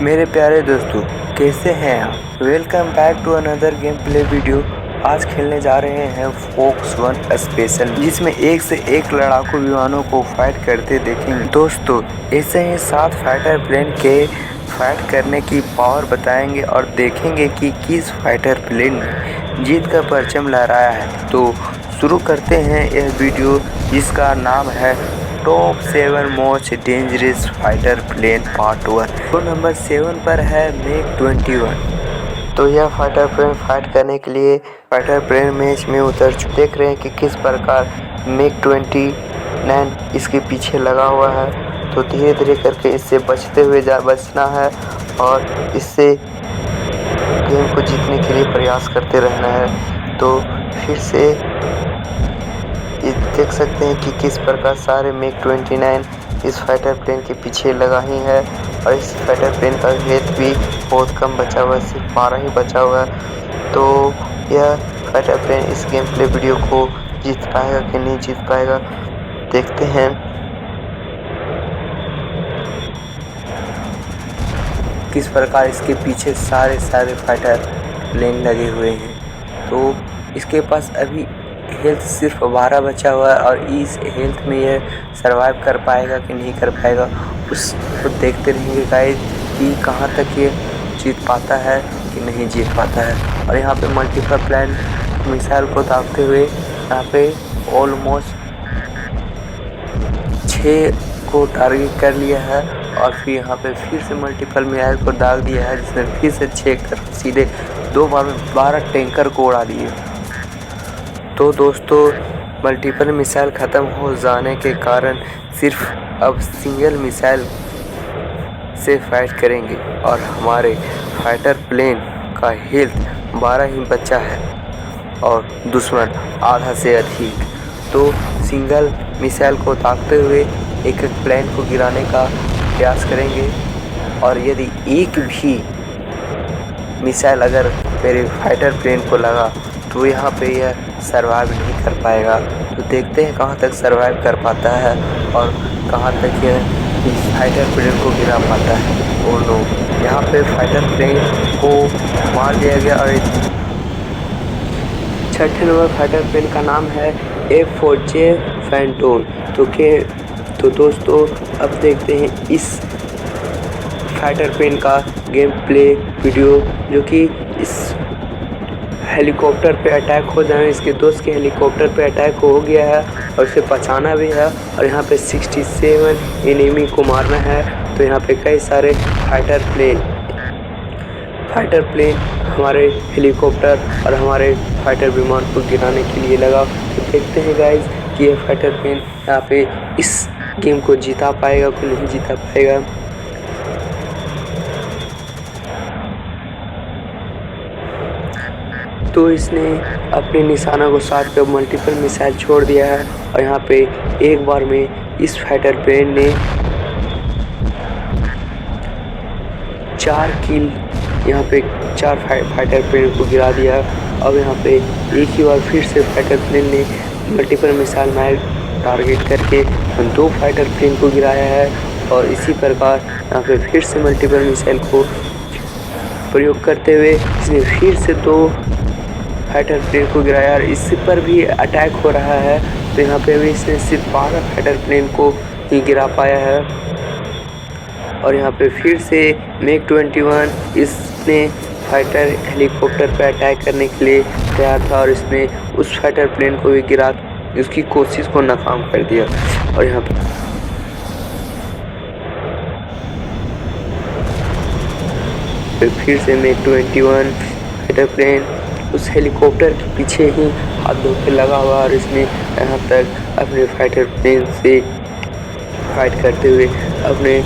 मेरे प्यारे दोस्तों, कैसे हैं आप। Welcome back to another game play video. आज खेलने जा रहे हैं फोक्स 1 स्पेशल, जिसमें एक से एक लड़ाकू विमानों को फाइट करते देखेंगे। दोस्तों, ऐसे ही 7 फाइटर प्लेन के फाइट करने की पावर बताएंगे और देखेंगे कि किस फाइटर प्लेन ने जीत का परचम लहराया है। तो शुरू करते हैं यह वीडियो, जिसका नाम है top 7 most dangerous fighter plane part 1। तो नंबर 7 पर है मैक 21। तो यह फाइटर प्लेन फाइट करने के लिए फाइटर प्लेन मैच में उतर चुके। देख रहे हैं कि किस प्रकार मैक 29 इसके पीछे लगा हुआ है। तो धीरे धीरे करके इससे बचते हुए बचना है और इससे गेम को जीतने के लिए प्रयास करते रहना है। तो फिर से देख सकते हैं कि किस प्रकार सारे मैक 29 इस फाइटर प्लेन के पीछे लगा ही है और इस फाइटर प्लेन का हेल्थ भी बहुत कम बचा हुआ है, सिर्फ 12 ही बचा हुआ है। तो यह फाइटर प्लेन इस गेम प्ले वीडियो को जीत पाएगा कि नहीं जीत पाएगा, देखते हैं। किस प्रकार इसके पीछे सारे फाइटर प्लेन लगे हुए हैं। तो इसके पास अभी हेल्थ सिर्फ 12 बचा हुआ है और इस हेल्थ में यह सरवाइव कर पाएगा कि नहीं कर पाएगा, उसको देखते रहेंगे गाइस कि कहां तक ये जीत पाता है कि नहीं जीत पाता है। और यहाँ पे मल्टीपल प्लान मिसाइल को दागते हुए यहाँ पे ऑलमोस्ट 6 को टारगेट कर लिया है और फिर यहाँ पे फिर से मल्टीपल मिसाइल को दाग दिया है, जिसमें फिर से 6 कर सीधे 2 बार में 12 टैंकर को उड़ा दिए। तो दोस्तों, मल्टीपल मिसाइल ख़त्म हो जाने के कारण सिर्फ अब सिंगल मिसाइल से फाइट करेंगे और हमारे फाइटर प्लेन का हेल्थ 12 ही बचा है और दुश्मन आधा से अधिक। तो सिंगल मिसाइल को दागते हुए एक एक प्लेन को गिराने का प्रयास करेंगे और यदि एक भी मिसाइल अगर मेरे फाइटर प्लेन को लगा तो यहाँ पे यह सरवाइव नहीं कर पाएगा। तो देखते हैं कहाँ तक सरवाइव कर पाता है और कहाँ तक यह फाइटर प्लेन को गिरा पाता है। और नो, यहाँ पे फाइटर प्लेन को मार दिया गया और 6ठे नंबर फाइटर प्लेन का नाम है F4J फैंटोम। तो दोस्तों, अब देखते हैं इस फाइटर प्लेन का गेम प्ले वीडियो, जो कि इस हेलीकॉप्टर पे अटैक हो जाए। इसके दोस्त के हेलीकॉप्टर पे अटैक हो गया है और उसे बचाना भी है और यहाँ पे 67 एनिमी को मारना है। तो यहाँ पे कई सारे फाइटर प्लेन हमारे हेलीकॉप्टर और हमारे फाइटर विमान को गिराने के लिए लगा। तो देखते हैं गाइस कि ये फाइटर प्लेन यहाँ पे इस गेम को जीता पाएगा कि नहीं जीता पाएगा। तो इसने अपने निशाना को साध कर मल्टीपल मिसाइल छोड़ दिया है और यहाँ पे एक बार में इस फाइटर प्लेन ने 4 किल, यहाँ पे 4 फाइटर प्लेन को गिरा दिया। अब यहाँ पे एक ही बार फिर से फाइटर प्लेन ने मल्टीपल मिसाइल टारगेट करके 2 फाइटर प्लेन को गिराया है और इसी प्रकार यहाँ पे फिर से मल्टीपल मिसाइल को प्रयोग करते हुए इसने फिर से 2 फाइटर प्लेन को गिराया और इस पर भी अटैक हो रहा है। तो यहाँ पे भी इसने सिर्फ 12 फाइटर प्लेन को ही गिरा पाया है और यहाँ पे फिर से मैक 21 इसने फाइटर हेलीकॉप्टर पर अटैक करने के लिए तैयार था और इसने उस फाइटर प्लेन को भी गिरा, उसकी कोशिश को नाकाम कर दिया। और यहाँ पे फिर से मैक 21 फाइटर प्लेन उस हेलीकॉप्टर के पीछे ही हाथ धो के लगा हुआ और इसने यहाँ तक अपने फाइटर प्लेन से फाइट करते हुए अपने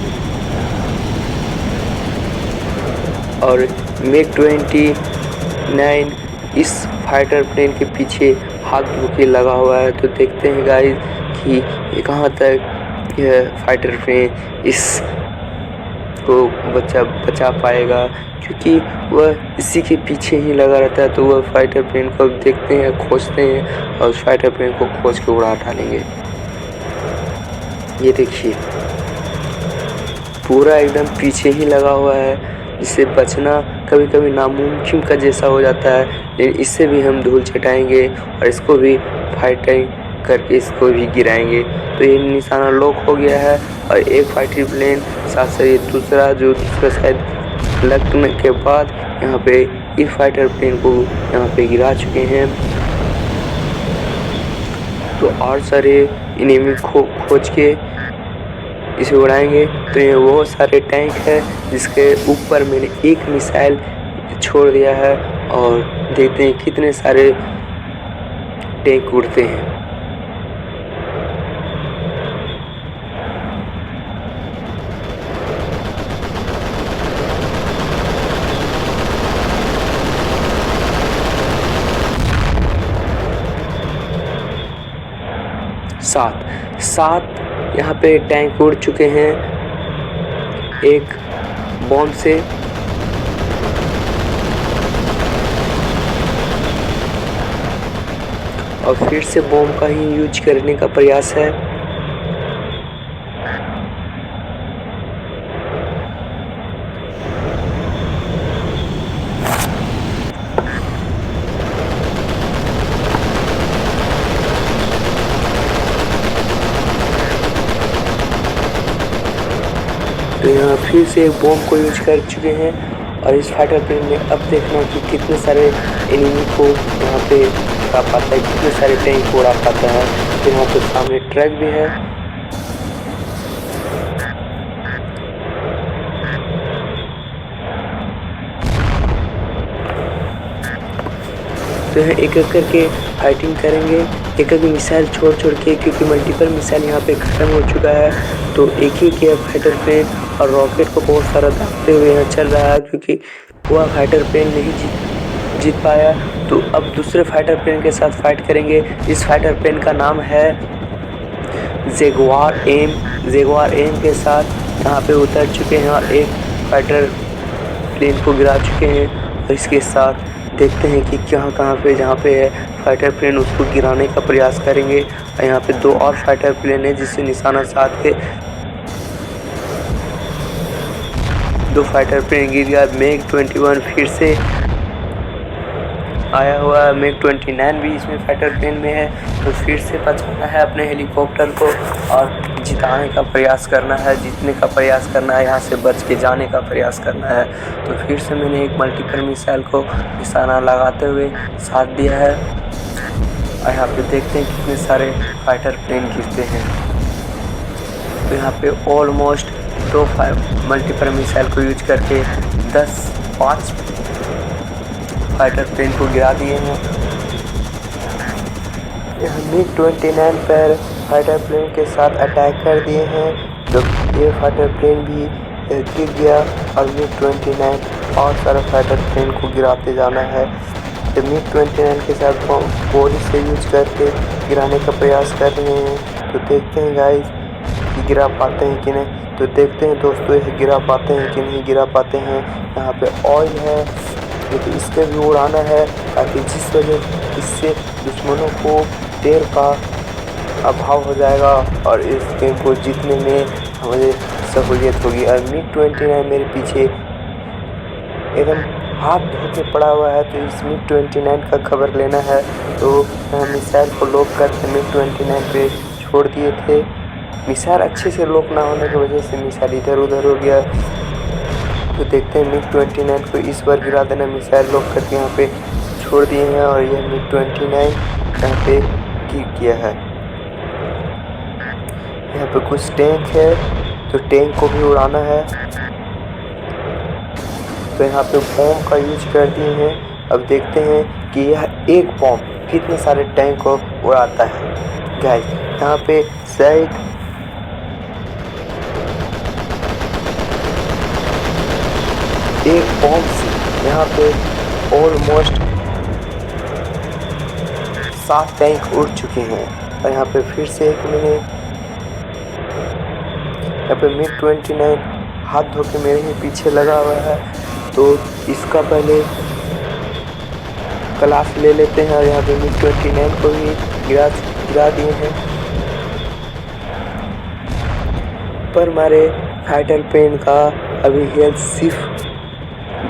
और मैक 29 इस फाइटर प्लेन के पीछे हाथ धो के लगा हुआ है। तो देखते हैं गाइस कि कहाँ तक यह फाइटर प्लेन इस को बचा पाएगा, क्योंकि वह इसी के पीछे ही लगा रहता है। तो वह फाइटर प्लेन को देखते हैं, खोजते हैं और उस फाइटर प्लेन को खोज के उड़ा डालेंगे। ये देखिए पूरा एकदम पीछे ही लगा हुआ है, जिससे बचना कभी कभी नामुमकिन का जैसा हो जाता है। लेकिन इससे भी हम धूल चटाएंगे और इसको भी फाइटिंग करके इसको भी गिराएंगे। तो ये निशाना लॉक हो गया है और एक फाइटर प्लेन साथ साथ दूसरा शायद लगने के बाद यहाँ पे इस फाइटर प्लेन को यहाँ पे गिरा चुके हैं। तो और सारे एनिमी खोज के इसे उड़ाएंगे। तो ये वो सारे टैंक है जिसके ऊपर मैंने एक मिसाइल छोड़ दिया है और देखते हैं कितने सारे टैंक उड़ते हैं। सात यहाँ पे टैंक उड़ चुके हैं एक बॉम्ब से। और फिर से बॉम्ब का ही यूज करने का प्रयास है। तो यहाँ फिर से एक बॉम्ब को यूज कर चुके हैं और इस फाइटर प्लेन में अब देखना कि कितने सारे एनिमी को यहाँ पे उड़ा पाता है, कितने सारे टैंक को उड़ा पाता है। तो यहाँ पे सामने ट्रक भी है। तो यहाँ एक एक करके फाइटिंग करेंगे, एक एक मिसाइल छोड़ के, क्योंकि मल्टीपल मिसाइल यहाँ पे ख़त्म हो चुका है। तो एक ही के फाइटर प्लेन और रॉकेट को बहुत सारा दागते हुए यहाँ चल रहा है, क्योंकि वह फाइटर प्लेन नहीं जीत पाया। तो अब दूसरे फाइटर प्लेन के साथ फाइट करेंगे। इस फाइटर प्लेन का नाम है जगुआर एम के साथ यहाँ पे उतर चुके हैं और एक फाइटर प्लेन को गिरा चुके हैं। और इसके साथ देखते हैं कि कहाँ पे जहाँ पे है फाइटर प्लेन उसको गिराने का प्रयास करेंगे। और यहाँ पे दो और फाइटर प्लेन है जिससे निशाना साध के दो फाइटर प्लेन गिर गया। मैग 21 फिर से आया हुआ है, मैग 29 भी इसमें फाइटर प्लेन में है। तो फिर से बचाना है अपने हेलीकॉप्टर को और जीतने का प्रयास करना है, यहाँ से बच के जाने का प्रयास करना है। तो फिर से मैंने एक मल्टीपल मिसाइल को निशाना लगाते हुए साथ दिया है और यहाँ पे देखते हैं कितने सारे फाइटर प्लेन गिरते हैं। तो यहाँ पे ऑलमोस्ट 2 मल्टीपल मिसाइल को यूज करके 5 फाइटर प्लेन को गिरा दिए हैं। मैग 29 पर फाइटर प्लेन के साथ अटैक कर दिए हैं। तो ये फाइटर प्लेन भी गिर गया और मैग 29 और सारा फाइटर प्लेन को गिराते जाना है। तो मैग 29 के साथ बॉडी से यूज करके गिराने का प्रयास कर रहे हैं। तो देखते हैं गाइस कि गिरा पाते हैं कि नहीं। तो देखते हैं दोस्तों ये गिरा पाते हैं कि नहीं गिरा पाते हैं। यहाँ पे ऑयल है, लेकिन इसके भी उड़ाना है ताकि जिस वजह इससे दुश्मनों को तेल का अभाव हो जाएगा और इस गेम को जीतने में हमें सहूलियत होगी। और मैग 29 मेरे पीछे एकदम हाथ धो के पड़ा हुआ है। तो इस मैग 29 का खबर लेना है। तो मिसाइल को लॉक करके मैग 29 पे छोड़ दिए थे। मिसाइल अच्छे से लॉक ना होने की वजह से मिसाइल इधर उधर हो गया। तो देखते हैं मैग 29 को इस बार गिरा देना। मिसाइल लॉक करके यहाँ पे छोड़ दिए हैं और यह मैग 29 यहाँ पे गिर गया है। यहाँ पे कुछ टैंक है, तो टैंक को भी उड़ाना है। तो यहाँ पे बॉम्ब का यूज कर दिए हैं। अब देखते हैं कि यह एक बॉम्ब कितने सारे टैंक को उड़ाता है। गाइस यहाँ पे शायद एक बॉम्ब से यहाँ पे ऑलमोस्ट 7 टैंक उड़ चुके हैं। और यहाँ पे फिर से एक मैंने यहाँ पे मैग 29 हाथ धो के मेरे ही पीछे लगा हुआ है। तो इसका पहले क्लास ले लेते हैं और यहाँ पे मैग 29 को भी गिरा दिए हैं। पर हमारे फाइटर प्लेन का अभी हेल्थ सिर्फ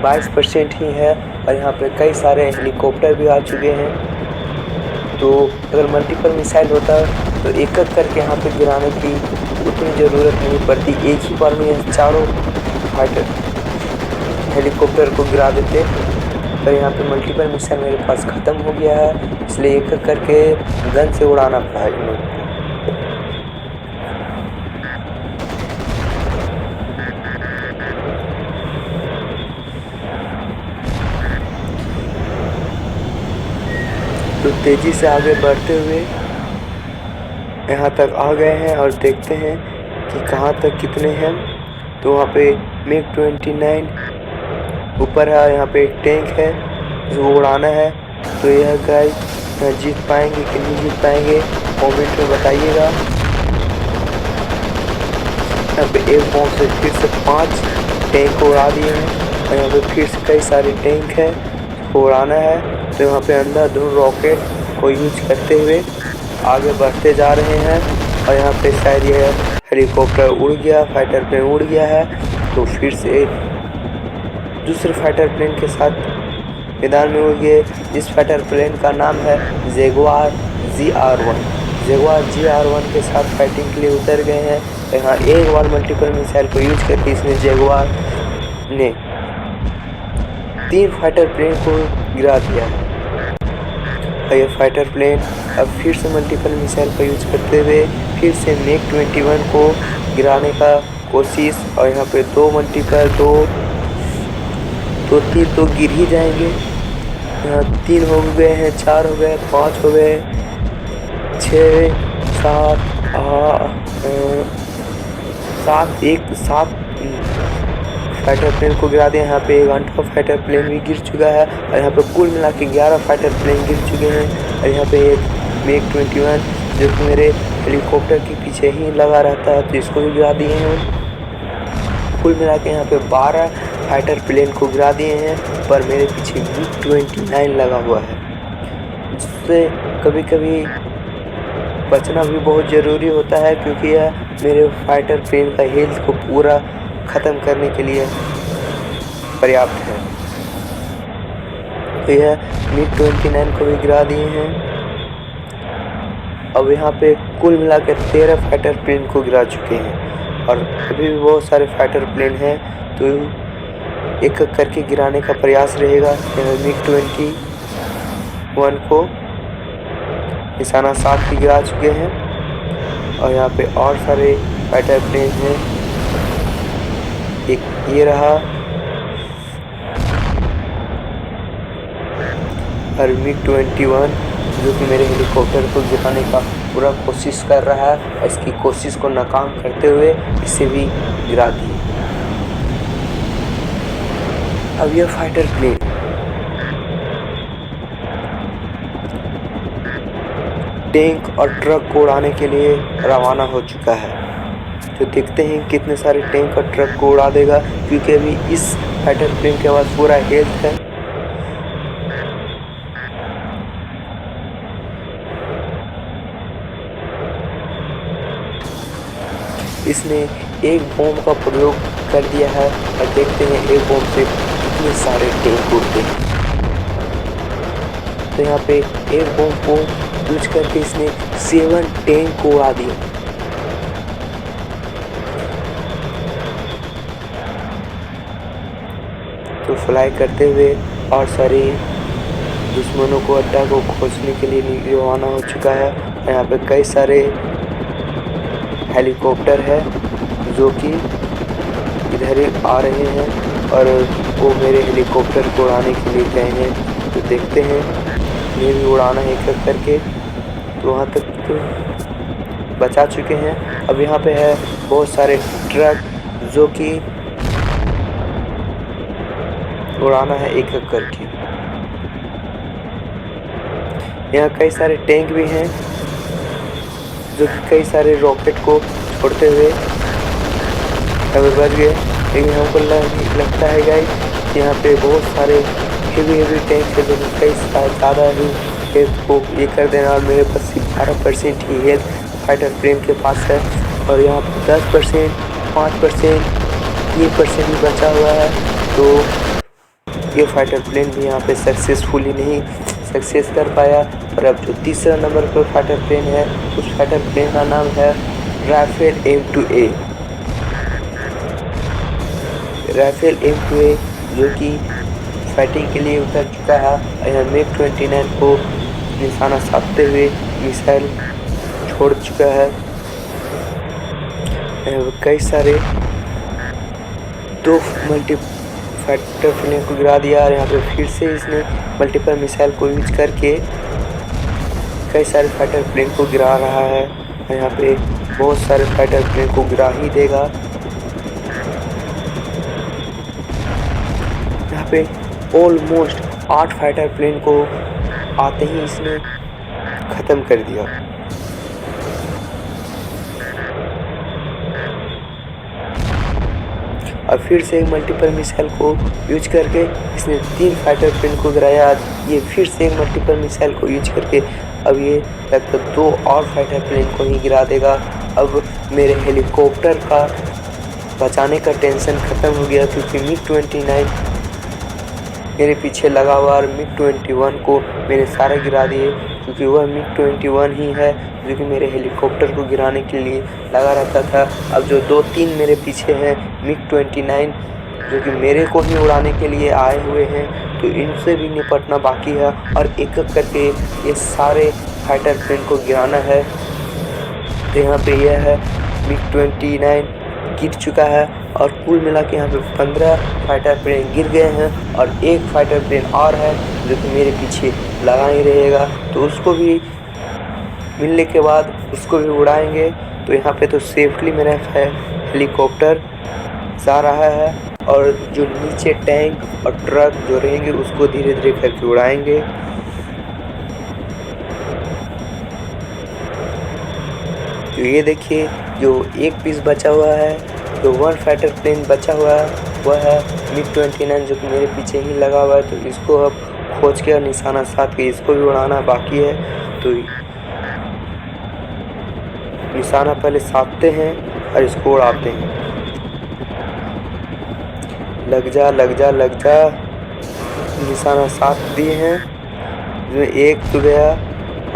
22% ही है और यहाँ पे कई सारे हेलीकॉप्टर भी आ चुके हैं। तो अगर मल्टीपल मिसाइल होता तो एक एक करके यहाँ पे गिराने की उतनी ज़रूरत नहीं पड़ती, एक ही बार में यह चारों फाइटर हेलीकॉप्टर को गिरा देते। पर यहाँ पे मल्टीपल मिसाइल मेरे पास ख़त्म हो गया है, इसलिए एक एक करके गन से उड़ाना पड़ा इन लोगों को। तो तेज़ी से आगे बढ़ते हुए यहाँ तक आ गए हैं और देखते हैं कि कहाँ तक कितने हैं। तो वहाँ पे MiG-29 ऊपर है, यहाँ पे एक टैंक है जो उड़ाना है। तो यह गाइस जीत पाएंगे कि नहीं जीत पाएंगे कमेंट में बताइएगा। यहाँ पे एक बॉम्ब से फिर से 5 टैंक को उड़ा दिए हैं और यहाँ पे फिर से कई सारे टैंक है को उड़ाना है। तो यहाँ पे अंधाधुंध रॉकेट को यूज करते हुए आगे बढ़ते जा रहे हैं और यहाँ पे शायद यह हेलीकॉप्टर उड़ गया, फाइटर प्लेन उड़ गया है। तो फिर से दूसरे फाइटर प्लेन के साथ मैदान में उड़ गए, जिस फाइटर प्लेन का नाम है जगुआर GR1। जगुआर GR1 के साथ फाइटिंग के लिए उतर गए हैं। यहाँ एक बार मल्टीपल मिसाइल को यूज करके इसने जगुआर ने 3 फाइटर प्लेन को गिरा दिया है। और यह फाइटर प्लेन अब फिर से मल्टीपल मिसाइल का यूज करते हुए फिर से MiG-21 को गिराने का कोशिश। और यहाँ पे 2 मल्टीपल 3 तो गिर ही जाएंगे। यहाँ 3 हो गए हैं, 4 हो गए, 5 हो गए, 6 7 फाइटर प्लेन को गिरा दिया। यहाँ पे एक अंठा फाइटर प्लेन भी गिर चुका है और यहाँ पे कुल मिला के 11 फाइटर प्लेन गिर चुके हैं। और यहाँ पे एक MiG-21 जो कि मेरे हेलीकॉप्टर के पीछे ही लगा रहता है, तो इसको भी गिरा दिए हैं। कुल मिला के यहाँ पे 12 फाइटर प्लेन को गिरा दिए हैं, पर मेरे पीछे MiG-29 लगा हुआ है, जिससे कभी कभी बचना भी बहुत ज़रूरी होता है, क्योंकि यह मेरे फाइटर प्लेन का हेल्थ को पूरा ख़त्म करने के लिए पर्याप्त है। तो यह MiG-29 को भी गिरा दिए हैं। अब यहाँ पे कुल मिलाकर 13 फाइटर प्लेन को गिरा चुके हैं और अभी भी बहुत सारे फाइटर प्लेन हैं, तो एक एक करके गिराने का प्रयास रहेगा। यहाँ MiG-21 को निशाना 7 भी गिरा चुके हैं और यहाँ पे और सारे फाइटर प्लेन हैं। एक ये रहा और MiG-21 जो कि मेरे हेलीकॉप्टर को गिराने का पूरा कोशिश कर रहा है, इसकी कोशिश को नाकाम करते हुए इसे भी गिरा दिए। अब यह फाइटर प्लेन टैंक और ट्रक को उड़ाने के लिए रवाना हो चुका है। तो देखते हैं कितने सारे टैंक और ट्रक को उड़ा देगा, क्योंकि अभी इस फाइटर प्लेन के पास पूरा हेल्थ है। इसने एक बॉम्ब का प्रयोग कर दिया है और देखते हैं एक बॉम्ब से कितने सारे टैंक उड़ते हैं। तो यहाँ पे एक बॉम्ब को यूज करके इसने 7 टैंक को उड़ा दिया। तो फ्लाई करते हुए और सारे दुश्मनों को अड्डा को खोजने के लिए रवाना हो चुका है। यहाँ पे कई सारे हेलीकॉप्टर है जो कि इधर ही आ रहे हैं और वो मेरे हेलीकॉप्टर को उड़ाने के लिए गए हैं। तो देखते हैं ये भी उड़ाना है एक करके। तो वहाँ तक तो बचा चुके हैं। अब यहाँ पे है बहुत सारे ट्रक जो कि उड़ाना है एक एक करके। यहाँ कई सारे टैंक भी हैं जो कि कई सारे रॉकेट को छोड़ते हुए अभी बच गए। लेकिन हमको लगता है गाइस यहाँ पे बहुत सारे हेवी टैंक है जो कि कई ज़्यादा ही हेल्थ को ये कर देना। और मेरे पास 12% ही हेल्थ फाइटर प्लेन के पास है और यहाँ पर 10% 5%, 3% ही बचा हुआ है। तो ये फाइटर प्लेन भी यहाँ पे सक्सेसफुली नहीं सक्सेस कर पाया। और अब जो तीसरा नंबर पर फाइटर प्लेन है, उस फाइटर प्लेन का नाम है राफेल M2A। राफेल M2A जो कि फाइटिंग के लिए उतर चुका है। यह MiG-29 को निशाना साधते हुए मिसाइल छोड़ चुका है। कई सारे 2 मल्टी फाइटर प्लेन को गिरा दिया। और यहाँ पे फिर से इसने मल्टीपल मिसाइल को यूज करके कई सारे फाइटर प्लेन को गिरा रहा है। और यहाँ पे बहुत सारे फाइटर प्लेन को गिरा ही देगा। यहाँ पे ऑलमोस्ट 8 फाइटर प्लेन को आते ही इसने ख़त्म कर दिया। और फिर से एक मल्टीपल मिसाइल को यूज करके इसने 3 फाइटर प्लेन को गिराया। ये फिर से एक मल्टीपल मिसाइल को यूज करके अब ये लगभग 2 और फाइटर प्लेन को ही गिरा देगा। अब मेरे हेलीकॉप्टर का बचाने का टेंशन ख़त्म हो गया, क्योंकि MiG-29 मेरे पीछे लगा हुआ। और MiG-21 को मैंने सारे गिरा दिए, क्योंकि वह MiG-21 ही है जो कि मेरे हेलीकॉप्टर को गिराने के लिए लगा रहता था। अब जो 2-3 मेरे पीछे हैं MiG-29 जो कि मेरे को ही उड़ाने के लिए आए हुए हैं, तो इनसे भी निपटना बाकी है। और एक एक करके ये सारे फाइटर प्लेन को गिराना है। तो यहाँ पे यह है MiG-29 गिर चुका है। और कुल मिला के यहाँ पे 15 फाइटर प्लेन गिर गए हैं। और एक फाइटर प्लेन और है जो कि मेरे पीछे लगा ही रहेगा, तो उसको भी मिलने के बाद उसको भी उड़ाएंगे। तो यहाँ पे तो सेफली मेरा हेलीकॉप्टर जा रहा है। और जो नीचे टैंक और ट्रक जो रहेंगे उसको धीरे धीरे करके उड़ाएंगे। तो ये देखिए, जो एक पीस बचा हुआ है, जो 1 फाइटर प्लेन बचा हुआ है, वह है MiG-29 जो कि मेरे पीछे ही लगा हुआ है। तो इसको अब खोज के और निशाना साध के इसको भी उड़ाना बाकी है। तो निशाना पहले साधते हैं और इसको उड़ाते हैं। लग जा लग जा लग जा। निशाना साध दिए हैं, जो एक तो गया।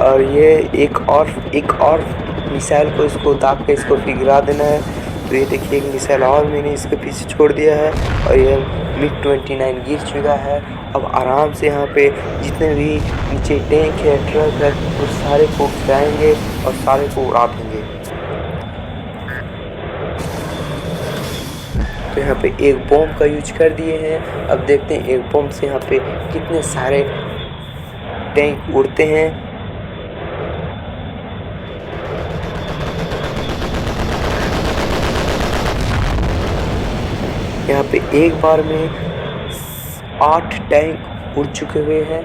और ये एक और मिसाइल को इसको दाग के इसको फिर गिरा देना है। तो ये देखिए, एक मिसाइल और मैंने इसके पीछे छोड़ दिया है। और ये MiG-29 गिर चुका है। अब आराम से यहाँ पे जितने भी नीचे टैंक है, ट्रक है, वो सारे को गिराएंगे और सारे को उड़ा देंगे। तो यहाँ पे एक बॉम्ब का यूज कर दिए हैं। अब देखते हैं एक बॉम्ब से यहाँ पे कितने सारे टैंक उड़ते हैं। यहाँ पे एक बार में 8 टैंक उड़ चुके हुए हैं।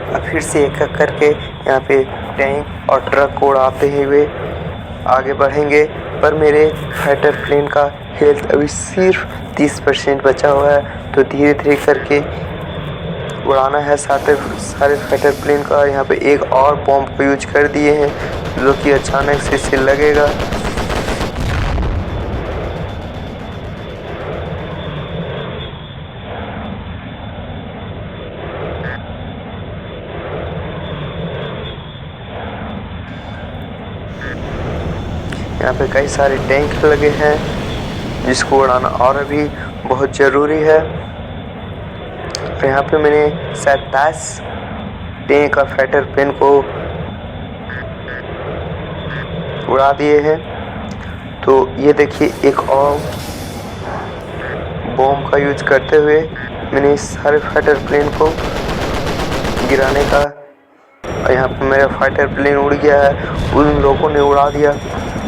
अब फिर से एक एक करके यहाँ पे टैंक और ट्रक को उड़ाते हुए आगे बढ़ेंगे। पर मेरे फाइटर प्लेन का हेल्थ अभी सिर्फ 30% बचा हुआ है। तो धीरे धीरे करके उड़ाना है सारे फाइटर प्लेन का। यहाँ पे एक और बॉम्ब को यूज कर दिए हैं, जो कि अचानक से इसे लगेगा। यहाँ पे कई सारे टैंक लगे हैं, जिसको उड़ाना और भी बहुत ज़रूरी है। और यहाँ पे मैंने 27 टैंक और फाइटर प्लेन को उड़ा दिए हैं। तो ये देखिए, एक और बॉम्ब का यूज करते हुए मैंने इस सारे फाइटर प्लेन को गिराने का। और यहाँ पे मेरा फाइटर प्लेन उड़ गया है, उन लोगों ने उड़ा दिया।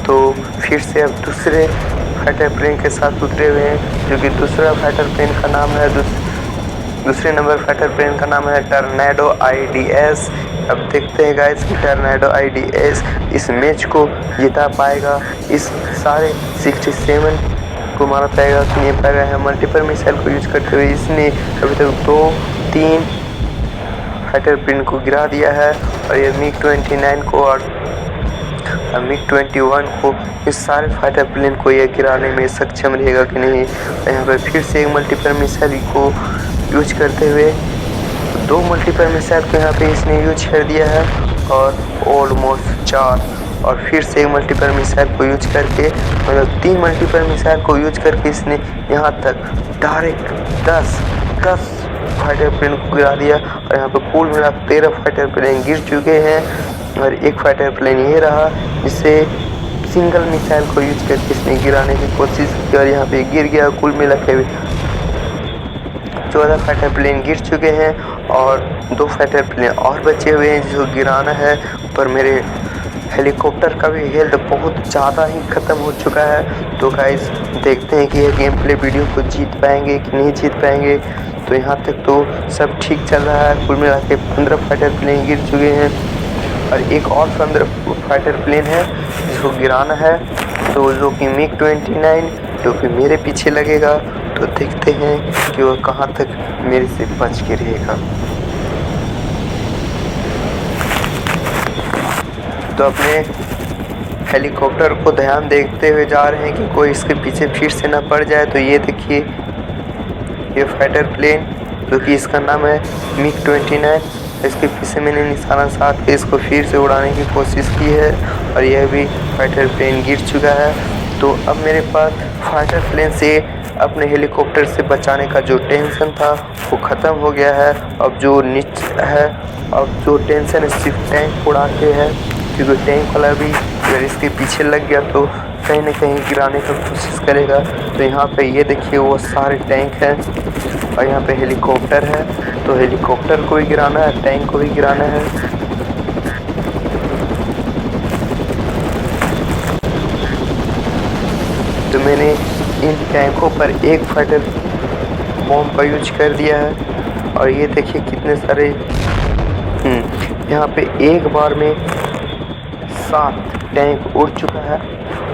तो फिर से अब दूसरे फाइटर प्लेन के साथ उतरे हुए हैं, जो कि दूसरा फाइटर प्लेन का नाम है दूसरे नंबर फाइटर प्लेन का नाम है टर्नेडो IDS। अब देखते हैं गाइस कि टर्नेडो IDS इस मैच को जिता पाएगा, इस सारे 67 को मार पाएगा कि नहीं पाएगा। मल्टीपल मिसाइल को यूज करते हुए इसने अभी तक 2-3 फाइटर प्लेन को गिरा दिया है। और ये MiG-29 को और MiG-21 को, इस सारे फाइटर प्लेन को ये गिराने में सक्षम रहेगा कि नहीं। यहाँ पे फिर से एक मल्टीपल मिसाइल को यूज करते हुए 2 मल्टीपल मिसाइल को यहाँ पे इसने यूज कर दिया है और ऑलमोस्ट 4, और फिर से एक मल्टीपल मिसाइल को यूज करके, मतलब 3 मल्टीपल मिसाइल को यूज करके इसने यहाँ तक डायरेक्ट 10 फाइटर प्लेन को गिरा दिया। और यहाँ पे कुल मिला 13 फाइटर प्लेन गिर चुके हैं और एक फाइटर प्लेन ये रहा जिसे सिंगल मिसाइल को यूज करके इसने गिराने की कोशिश की और यहाँ पे गिर गया। कुल मिला के 14 फाइटर प्लेन गिर चुके हैं और 2 फाइटर प्लेन और बचे हुए हैं जिसको गिराना है। पर मेरे हेलीकॉप्टर का भी हेल्थ बहुत ज़्यादा ही ख़त्म हो चुका है। तो गाइस देखते हैं कि ये गेम प्ले वीडियो को जीत पाएंगे कि नहीं जीत पाएंगे। तो यहाँ तक तो सब ठीक चल रहा है। कुल मिला के 15 फाइटर प्लेन गिर चुके हैं और एक और 15 फाइटर प्लेन है जिसको गिराना है, तो जो कि MiG-29 जो कि मेरे पीछे लगेगा। तो देखते हैं कि वो कहाँ तक मेरे से बच के रहेगा। तो अपने हेलीकॉप्टर को ध्यान देखते हुए जा रहे हैं कि कोई इसके पीछे फिर से ना पड़ जाए। तो ये देखिए, ये फाइटर प्लेन जो कि इसका नाम है MiG-29, इसके पीछे मैंने निशाना साध के इसको फिर से उड़ाने की कोशिश की है और यह भी फाइटर प्लेन गिर चुका है। तो अब मेरे पास फाइटर प्लेन से अपने हेलीकॉप्टर से बचाने का जो टेंशन था वो ख़त्म हो गया है। अब जो है, अब जो टेंशन है सिर्फ टैंक उड़ा के है, क्योंकि टैंक वाला भी अगर इसके पीछे लग गया तो कहीं ना कहीं गिराने का कोशिश करेगा। तो यहाँ पे ये देखिए वो सारे टैंक हैं और यहाँ पे हेलीकॉप्टर है। तो हेलीकॉप्टर को भी गिराना है, टैंक को भी गिराना है। तो मैंने इन टैंकों पर एक फाइटर बॉम्ब का यूज कर दिया है और ये देखिए कितने सारे यहाँ पे एक बार में 7 टैंक उड़ चुका है।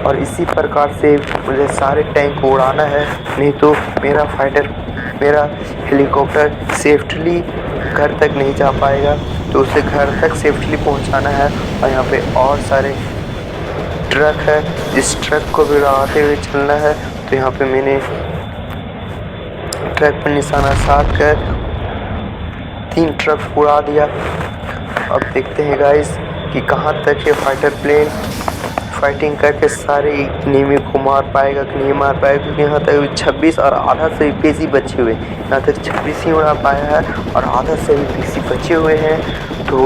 और इसी प्रकार से मुझे सारे टैंक को उड़ाना है, नहीं तो मेरा हेलीकॉप्टर सेफ्टली घर तक नहीं जा पाएगा। तो उसे घर तक सेफ्टली पहुंचाना है। और यहाँ पे और सारे ट्रक है, इस ट्रक को भी उड़ाते हुए चलना है। तो यहाँ पे मैंने ट्रक पर निशाना साध कर 3 ट्रक उड़ा दिया। अब देखते हैं गाइस कि कहाँ तक ये फाइटर प्लेन फाइटिंग करके सारे एनिमी को मार पाएगा कि नहीं मार पाएगा, क्योंकि यहाँ तक 26 और आधा से भी पेशी बचे हुए। यहाँ तक 26 ही उड़ा पाया है और आधा से भी पेशी बचे हुए हैं। तो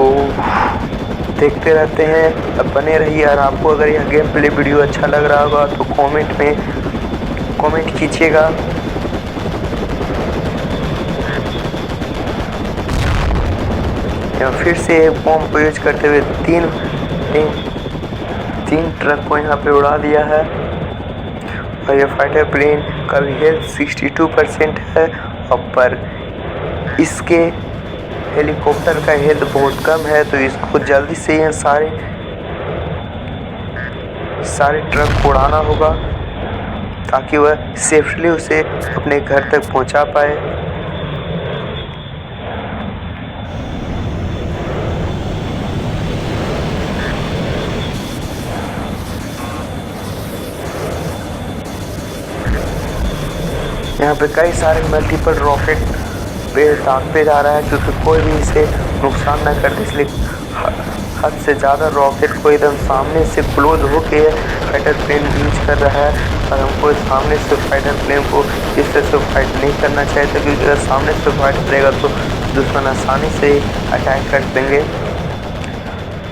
देखते रहते हैं, अब बने रहिए। और आपको अगर यह गेम प्ले वीडियो अच्छा लग रहा होगा तो कमेंट कीजिएगा। फिर से एक बॉम्ब को यूज करते हुए 3 ट्रक को यहाँ पे उड़ा दिया है। और ये फाइटर प्लेन का भी हेल्थ 62% है और पर इसके हेलीकॉप्टर का हेल्थ बहुत कम है। तो इसको जल्दी से ये सारे ट्रक को उड़ाना होगा ताकि वह सेफली उसे अपने घर तक पहुंचा पाए। यहाँ पे कई सारे मल्टीपल रॉकेट पे दागते जा रहा है, क्योंकि कोई भी इसे नुकसान ना कर दे, इसलिए हद से ज़्यादा रॉकेट को एकदम सामने से क्लोज होके फाइटर प्लेन यूज कर रहा है। और हमको सामने से फाइटर प्लेन को इस तरह से फाइट नहीं करना चाहिए था, क्योंकि अगर सामने से फाइट करेगा तो दुश्मन आसानी से अटैक कर देंगे।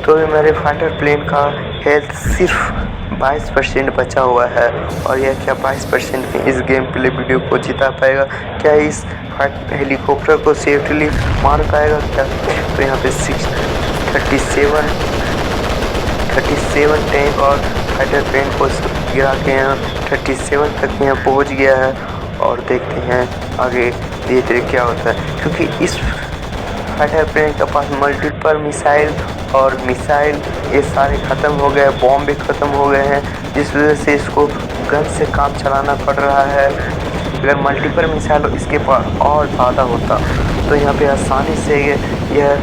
तो मेरे फाइटर प्लेन का हेल्थ सिर्फ 22% बचा हुआ है। और यह क्या 22% में इस गेम प्ले वीडियो को जिता पाएगा? क्या इस हेलीकॉप्टर को सेफ्टली मार पाएगा क्या? तो यहाँ पे 37 टैंक और फाइटर प्लेन को गिरा के यहाँ 37 तक यहाँ पहुँच गया है। और देखते हैं आगे धीरे धीरे क्या होता है, क्योंकि इस फाइटर प्लेन के पास मल्टीपल मिसाइल ये सारे ख़त्म हो गए, बॉम्ब भी ख़त्म हो गए हैं, जिस वजह से इसको गन से काम चलाना पड़ रहा है। अगर मल्टीपल मिसाइल इसके पास और ज़्यादा होता तो यहाँ पे आसानी से यह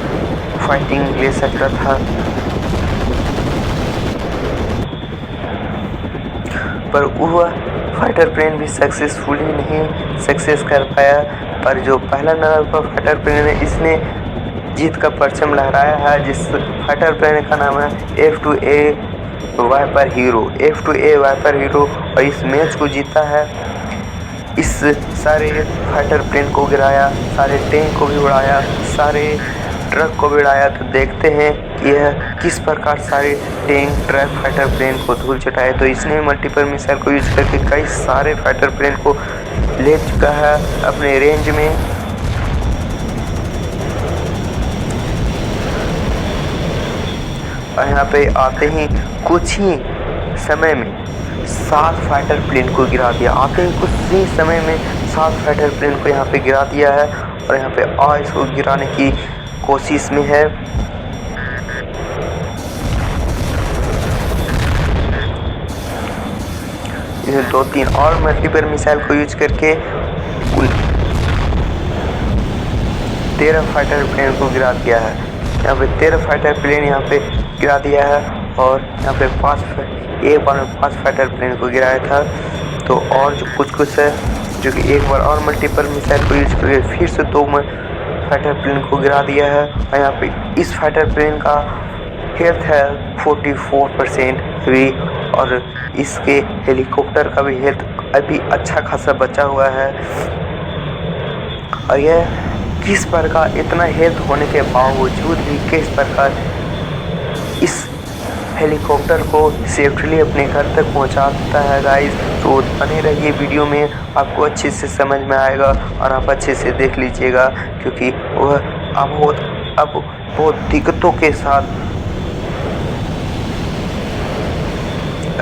फाइटिंग ले सकता था। पर वह फाइटर प्लेन भी सक्सेसफुली नहीं सक्सेस कर पाया। पर जो पहला नंबर पर फाइटर प्लेन है इसने जीत का परचम लहराया है, जिस फाइटर प्लेन का नाम है F2A wiper hero. F2A wiper hero और इस मैच को जीता है। इस सारे फाइटर प्लेन को गिराया, सारे टैंक को भी उड़ाया, सारे ट्रक को भी उड़ाया। तो देखते हैं कि यह किस प्रकार सारे टैंक ट्रक फाइटर प्लेन को धूल चटाए। तो इसने मल्टीपल मिसाइल को यूज करके कई सारे फाइटर प्लेन को ले चुका है अपने रेंज में। और यहाँ पे आते ही कुछ ही समय में 7 फाइटर प्लेन को गिरा दिया। आते ही कुछ ही समय में 7 फाइटर प्लेन को यहाँ पे गिरा दिया है और यहाँ पे इसको गिराने की कोशिश में है। इसे 2-3 और मल्टीपल मिसाइल को यूज करके 13 फाइटर प्लेन को गिरा दिया है। यहाँ पे 13 फाइटर प्लेन यहाँ पे गिरा दिया है और यहाँ पे 1 बार में 5 फाइटर प्लेन को गिराया था। तो और जो कुछ है जो कि एक बार और मल्टीपल मिसाइल को यूज करके फिर से 2 फाइटर प्लेन को गिरा दिया है। और यहाँ पे इस फाइटर प्लेन का हेल्थ है 44% अभी, और इसके हेलीकॉप्टर का भी हेल्थ अभी अच्छा खासा बचा हुआ है। और यह किस प्रकार इतना हेल्थ होने के बावजूद भी किस प्रकार इस हेलीकॉप्टर को सेफ्टली अपने घर तक पहुंचाता है गाइस। तो बने रहिए वीडियो में, आपको अच्छे से समझ में आएगा और आप अच्छे से देख लीजिएगा, क्योंकि वह अब बहुत दिक्कतों के साथ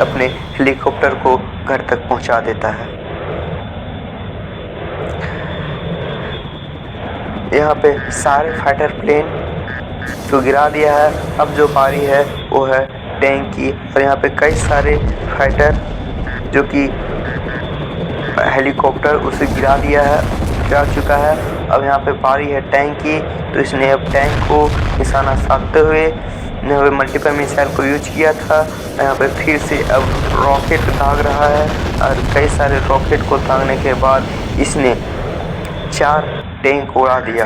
अपने हेलीकॉप्टर को घर तक पहुंचा देता है। यहाँ पे सारे फाइटर प्लेन को गिरा दिया है। अब जो बारी है वो है टैंक की, और यहाँ पे कई सारे फाइटर जो कि हेलीकॉप्टर उसे गिरा चुका है। अब यहाँ पे बारी है टैंक की, तो इसने अब टैंक को निशाना साधते हुए यहाँ पे मल्टीपल मिसाइल को यूज किया था। यहाँ पे फिर से अब रॉकेट दाग रहा है, और कई सारे रॉकेट को दागने के बाद इसने 4 टैंक उड़ा दिया।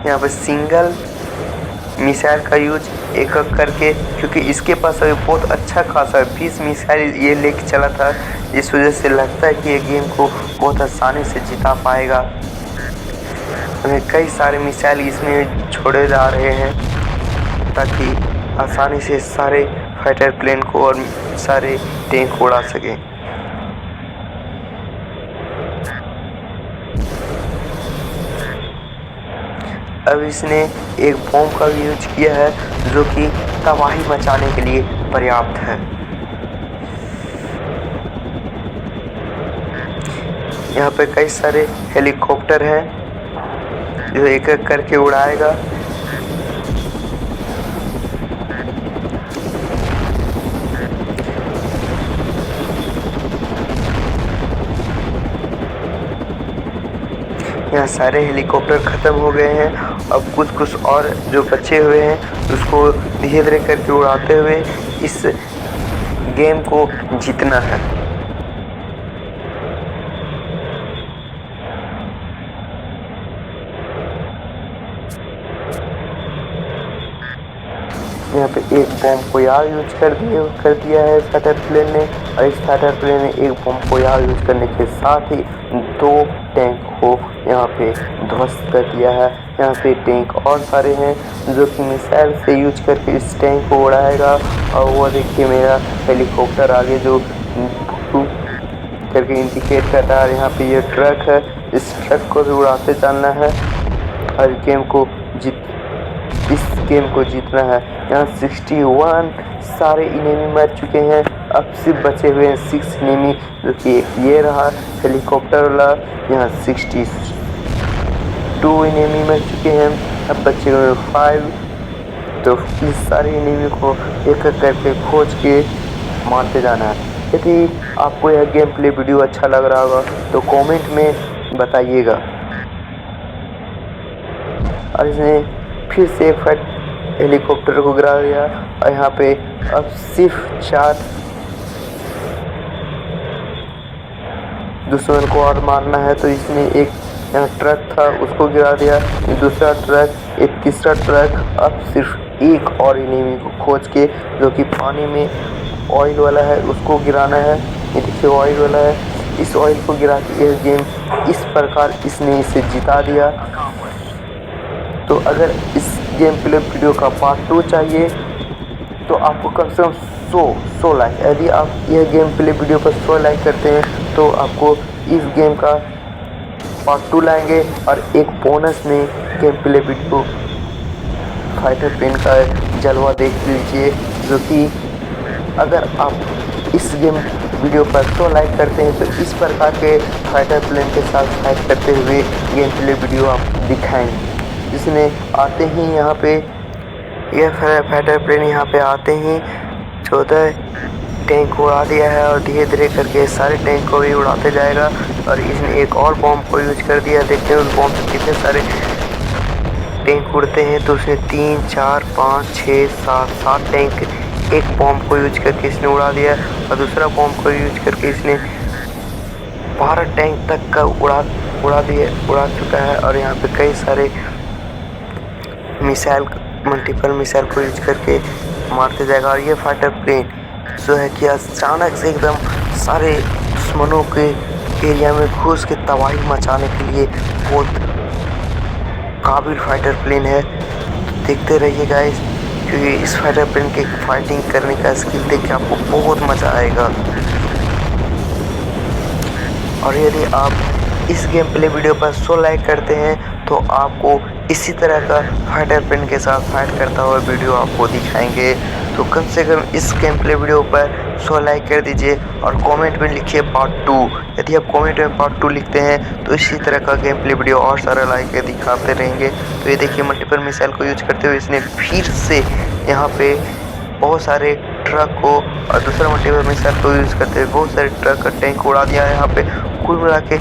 यहाँ पे सिंगल मिसाइल का यूज एक करके, क्योंकि इसके पास अभी बहुत अच्छा खासा 20 मिसाइल ये लेके चला था, इस वजह से लगता है कि ये गेम को बहुत आसानी से जिता पाएगा। हमें कई सारे मिसाइल इसमें छोड़े जा रहे हैं ताकि आसानी से सारे फाइटर प्लेन को और सारे टैंक उड़ा सकें। अब इसने एक बॉम्ब का भी यूज किया है जो कि तबाही मचाने के लिए पर्याप्त है। यहाँ पे कई सारे हेलीकॉप्टर हैं जो एक एक करके उड़ाएगा। यहाँ सारे हेलीकॉप्टर ख़त्म हो गए हैं। अब कुछ और जो बचे हुए हैं उसको धीरे धीरे करके उड़ाते हुए इस गेम को जीतना है। यहाँ पे एक बॉम्ब को यार यूज कर दिया है फाइटर प्लेन ने, और इस फाइटर प्लेन ने एक बॉम्ब को यार यूज करने के साथ ही 2 टैंक को यहाँ पे ध्वस्त कर दिया है। यहाँ पे टैंक और सारे हैं जो कि मिसाइल से यूज करके इस टैंक को उड़ाएगा। और वो देखिए मेरा हेलीकॉप्टर आगे जो करके इंडिकेट कर रहा है। यहाँ पे ये ट्रक है, इस ट्रक को भी उड़ाते जाना है और इस गेम को जीतना है। यहाँ 61 सारे इनेमी मर चुके हैं। अब सिर्फ बचे हुए हैं 6 इनेमी, जो कि ये रहा हेलीकॉप्टर वाला। यहाँ 62 इनेमी मर चुके हैं, अब बचे हुए 5। तो इस सारे इनेमी को एक एक करके खोज के मारते जाना है। यदि आपको यह गेम प्ले वीडियो अच्छा लग रहा होगा तो कमेंट में बताइएगा। और इसने फिर से हेलीकॉप्टर को गिरा दिया। और यहाँ पे अब सिर्फ 4 दुश्मन को और मारना है। तो इसने एक यहाँ ट्रक था उसको गिरा दिया, दूसरा ट्रक, एक तीसरा ट्रक। अब सिर्फ एक और एनिमी को खोज के, जो कि पानी में ऑयल वाला है, उसको गिराना है। ये देखिए ऑयल वाला है, इस ऑयल को गिरा के यह गेम इस प्रकार इसने इसे जिता दिया। तो अगर इस गेम प्ले वीडियो का पार्ट 2 चाहिए तो आपको कम से कम 100 लाइक, यदि आप यह गेम प्ले वीडियो पर 100 लाइक करते हैं तो आपको इस गेम का पार्ट 2 लाएंगे। और एक बोनस में game play video fighter plane का जलवा देख लीजिए, जो कि अगर आप इस गेम वीडियो पर 100 लाइक करते हैं तो इस प्रकार के फाइटर प्लेन के साथ फाइट करते हुए गेम प्ले वीडियो आप दिखाएंगे। जिसने आते ही यहाँ पे यह फाइटर प्लेन यहाँ पे आते ही 14 टैंक उड़ा दिया है और धीरे धीरे करके सारे टैंक को भी उड़ाते जाएगा। और इसने एक और बॉम्ब को यूज कर दिया। देखते हैं उस बॉम्ब से कितने सारे टैंक उड़ते हैं। तो उसने 3, 4, 5, 6, 7 टैंक एक बॉम्ब को यूज करके इसने उड़ा दिया। और दूसरा बॉम्ब को यूज करके इसने 12 टैंक तक का उड़ा चुका है। और यहाँ पे कई सारे मिसाइल, मल्टीपल मिसाइल को यूज करके मारते जाएगा। और ये फाइटर प्लेन जो है कि अचानक से एकदम सारे दुश्मनों के एरिया में घुस के तबाही मचाने के लिए बहुत काबिल फाइटर प्लेन है। तो देखते रहिए गाइस, क्योंकि इस फाइटर प्लेन के फाइटिंग करने का स्किल देख के आपको बहुत मज़ा आएगा। और यदि आप इस गेम प्ले वीडियो पर 100 लाइक करते हैं तो आपको इसी तरह का फाइटर प्लेन के साथ फाइट करता हुआ वीडियो आपको दिखाएंगे। तो कम से कम इस गेम प्ले वीडियो पर 100 लाइक कर दीजिए और कमेंट में लिखिए पार्ट 2। यदि आप कमेंट में पार्ट 2 लिखते हैं तो इसी तरह का गेम प्ले वीडियो और सारा लाइक दिखाते रहेंगे। तो ये देखिए मल्टीपल मिसाइल को यूज करते हुए इसने फिर से यहाँ पे बहुत सारे ट्रक को और दूसरा मल्टीपल मिसाइल को यूज करते हुए बहुत सारे ट्रक और टैंक उड़ा दिया है। यहाँ पे कुल मिला के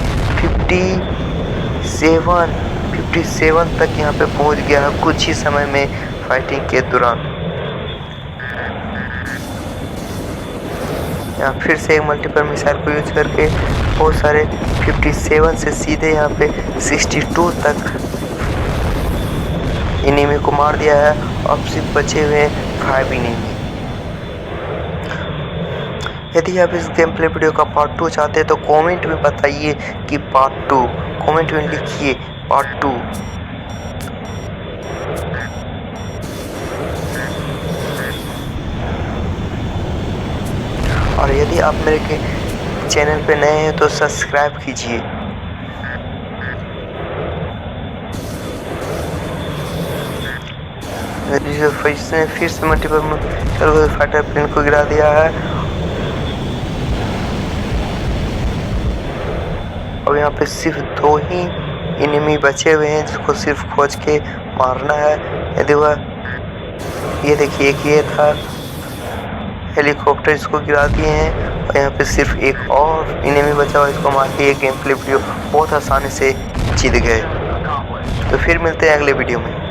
57 तक यहाँ पे पहुँच गया है कुछ ही समय में फाइटिंग के दौरान। यहाँ फिर से एक मल्टीपल मिसाइल को यूज करके बहुत सारे 57 से सीधे यहाँ पे 62 तक एनिमी को मार दिया है। अब सिर्फ बचे हुए 5 एनिमी। यदि आप इस गेम प्ले वीडियो का पार्ट 2 चाहते हैं तो कमेंट में बताइए कि पार्ट 2, कमेंट में लिखिए पार्ट 2। और यदि आप मेरे चैनल पे नए हैं तो सब्सक्राइब कीजिए। इसने फिर से मल्टीपल फाइटर प्लेन को गिरा दिया है। और यहाँ पे सिर्फ 2 ही एनिमी बचे हुए हैं जिसको सिर्फ खोज के मारना है। यदि वह, ये देखिए एक ये था हेलीकॉप्टर, इसको गिरा दिए हैं। और यहाँ पे सिर्फ एक और एनिमी बचा हुआ, इसको मार के ये गेम प्ले वीडियो बहुत आसानी से जीत गए। तो फिर मिलते हैं अगले वीडियो में।